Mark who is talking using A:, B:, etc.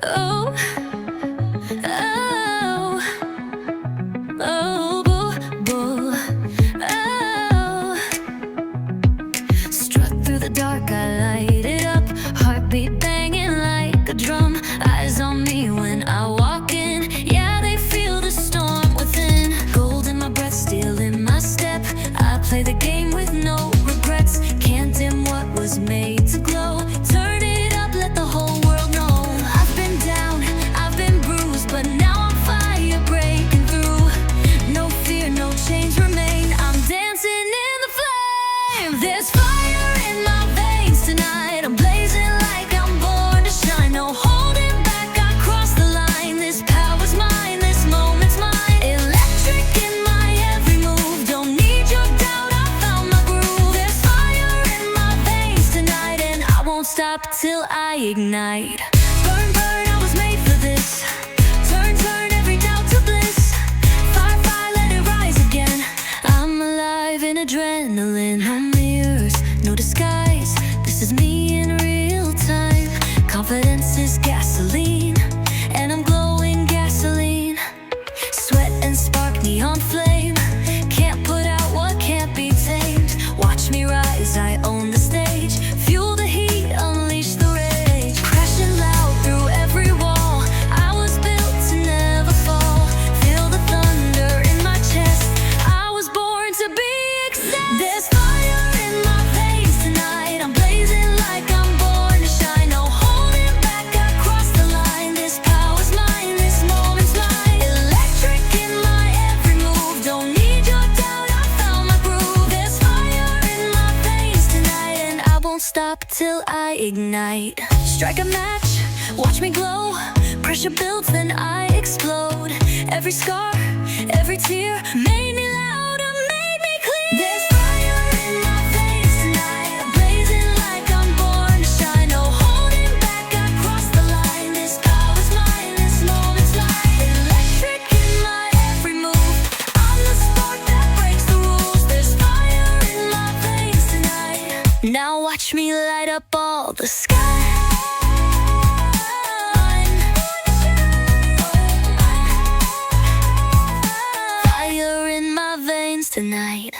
A: Oh, oh, oh, boo, boo, oh. Struck through the dark, I light it up. Heartbeat banging like a drum. Eyes on me when I walk in. Yeah, they feel the storm within. Gold in my breath, steel in my step. I play the game with no regrets. Can't dim what was made to glow. Turn it up, let the whole world know. I've been down, I've been bruised, but now I'm fire breaking through. No fear, no chains remain. I'm dancing in the flame. There's fire in my veins tonight. I'm blazing like I'm born to shine. No holding back, I cross the line. This power's mine, this moment's mine. Electric in my every move. Don't need your doubt, I found my groove. There's fire in my veins tonight, and I won't stop till I ignite. Burn, burn, I was made for this. Turn, turn every doubt to bliss. Fire, fire, let it rise again. I'm alive in adrenaline. No mirrors, no disguise. This is me in real time. Confidence is gasoline, and I'm glowing gasoline. Sweat and spark, neon flame. Can't put out what can't be tamed. Watch me rise, I own the stage. Fuel the heat, unleash the rage. Crashing loud through every wall. I was built to never fall. Feel the thunder in my chest. I was born to be excess. There's fire in my veins tonight. I'm blazing like I'm born to shine. No holding back, I cross the line. This power's mine, this moment's mine. Electric in my every move. Don't need your doubt, I found my groove. There's fire in my veins tonight, and I won't stop till I ignite. Strike a match, watch me glow. Pressure builds, then I explode. Every scar, every tear made me louder, made me clear. There's fire in my veins tonight. I'm blazing like I'm born to shine. No holding back, I cross the line. This power's mine, this moment's mine. Electric in my every move. I'm the spark that breaks the rules. There's fire in my veins tonight. Now watch me light up all the sky. Fire in my veins tonight.